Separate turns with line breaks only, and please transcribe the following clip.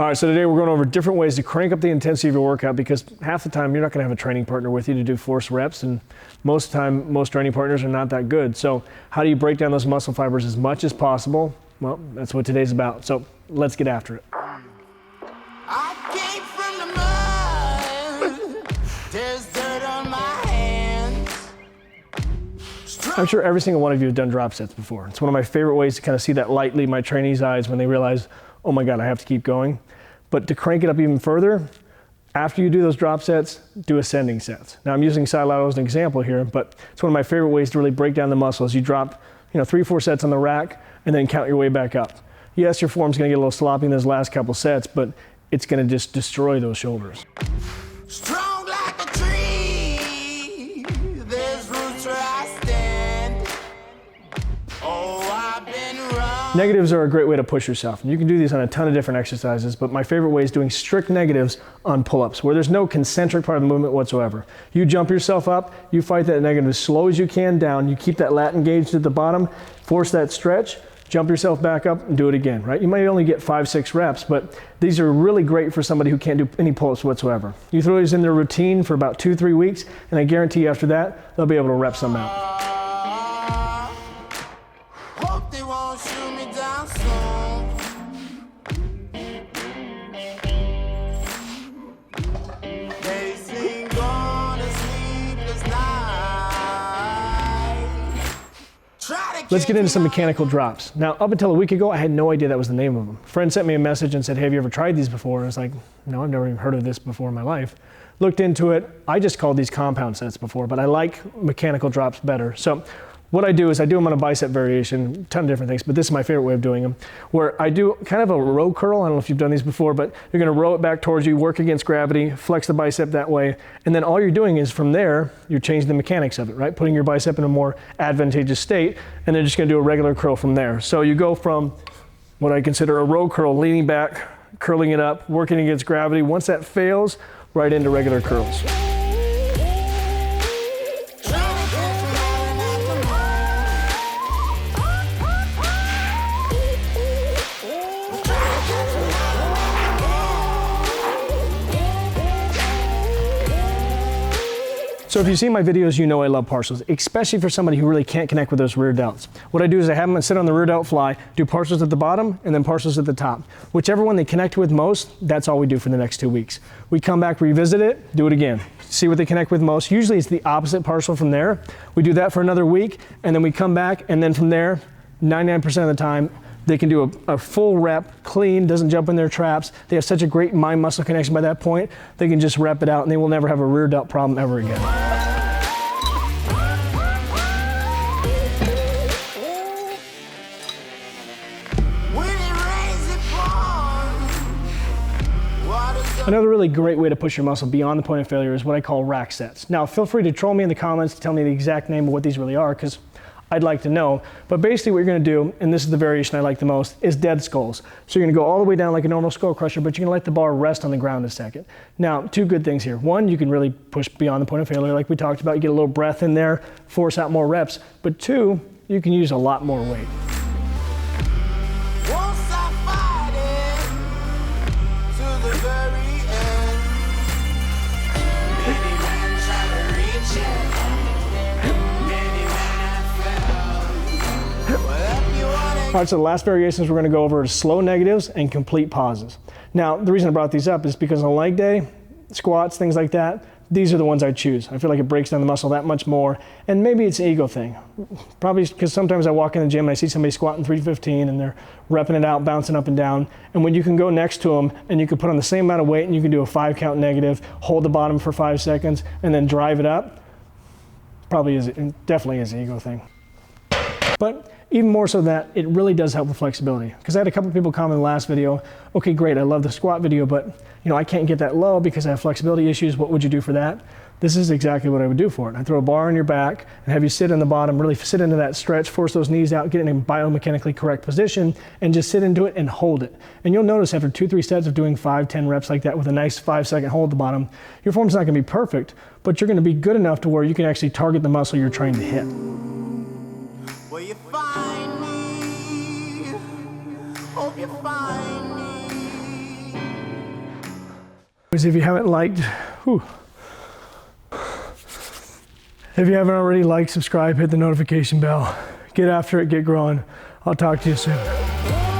All right, so today we're going over different ways to crank up the intensity of your workout, because half the time you're not going to have a training partner with you to do force reps, and most of the time most training partners are not that good. So how do you break down those muscle fibers as much as possible? Well, that's what today's about. So let's get after it.
I came from the mud. There's dirt on my hands.
I'm sure every single one of you have done drop sets before. It's one of my favorite ways to kind of see that light leave my trainees' eyes when they realize, oh my God, I have to keep going. But to crank it up even further, after you do those drop sets, do ascending sets. Now I'm using side lateral as an example here, but it's one of my favorite ways to really break down the muscles. You drop, 3-4 sets on the rack and then count your way back up. Yes, your form's gonna get a little sloppy in those last couple sets, but it's gonna just destroy those shoulders.
Strong like a tree. There's roots where I stand. Oh, I've been wrong.
Negatives are a great way to push yourself. You can do these on a ton of different exercises, but my favorite way is doing strict negatives on pull-ups, where there's no concentric part of the movement whatsoever. You jump yourself up, you fight that negative as slow as you can down, you keep that lat engaged at the bottom, force that stretch, jump yourself back up and do it again, right? You might only get 5-6 reps, but these are really great for somebody who can't do any pull-ups whatsoever. You throw these in their routine for about 2-3 weeks, and I guarantee you after that, they'll be able to rep some out.
Hope they won't shoot me down soon. They sing on a sleepless night. Try to
Let's get
keep
into some
me
mechanical drops. Now, up until a week ago, I had no idea that was the name of them. A friend sent me a message and said, hey, have you ever tried these before? And I was like, no, I've never even heard of this before in my life. Looked into it. I just called these compound sets before, but I like mechanical drops better. So what I do is I do them on a bicep variation, a ton of different things, but this is my favorite way of doing them, where I do kind of a row curl. I don't know if you've done these before, but you're gonna row it back towards you, work against gravity, flex the bicep that way, and then all you're doing is from there, you're changing the mechanics of it, right? Putting your bicep in a more advantageous state, and then just gonna do a regular curl from there. So you go from what I consider a row curl, leaning back, curling it up, working against gravity. Once that fails, right into regular curls. So if you see my videos, you know I love partials, especially for somebody who really can't connect with those rear delts. What I do is I have them sit on the rear delt fly, do partials at the bottom and then partials at the top. Whichever one they connect with most, that's all we do for the next 2 weeks. We come back, revisit it, do it again. See what they connect with most. Usually it's the opposite partial from there. We do that for another week, and then we come back, and then from there, 99% of the time, they can do a full rep, clean, doesn't jump in their traps. They have such a great mind-muscle connection by that point, they can just rep it out and they will never have a rear delt problem ever again. Another really great way to push your muscle beyond the point of failure is what I call rack sets. Now, feel free to troll me in the comments to tell me the exact name of what these really are, because I'd like to know. But basically what you're gonna do, and this is the variation I like the most, is dead skulls. So you're gonna go all the way down like a normal skull crusher, but you're gonna let the bar rest on the ground a second. Now, 2 good things here. One, you can really push beyond the point of failure like we talked about. You get a little breath in there, force out more reps. But 2, you can use a lot more weight.
Won't stop fighting to the very end. Many men try to reach it. Many men have failed. Whatever you wanna
All right, so the last variations we're gonna go over is slow negatives and complete pauses. Now, the reason I brought these up is because on leg day, squats, things like that, these are the ones I choose. I feel like it breaks down the muscle that much more, and maybe it's an ego thing. Probably because sometimes I walk in the gym and I see somebody squatting 315 and they're repping it out, bouncing up and down, and when you can go next to them and you can put on the same amount of weight and you can do a 5-count negative, hold the bottom for 5 seconds, and then drive it up, definitely is an ego thing. But even more so that, it really does help with flexibility. Because I had a couple people comment in the last video, okay, great, I love the squat video, but I can't get that low because I have flexibility issues. What would you do for that? This is exactly what I would do for it. I throw a bar on your back and have you sit on the bottom, really sit into that stretch, force those knees out, get in a biomechanically correct position, and just sit into it and hold it. And you'll notice after 2-3 sets of doing 5-10 reps like that with a nice 5-second hold at the bottom, your form's not gonna be perfect, but you're gonna be good enough to where you can actually target the muscle you're trying to hit.
Will you find me? Hope you find me.
If you haven't liked, if you haven't already liked, subscribe, hit the notification bell. Get after it, get growing. I'll talk to you soon.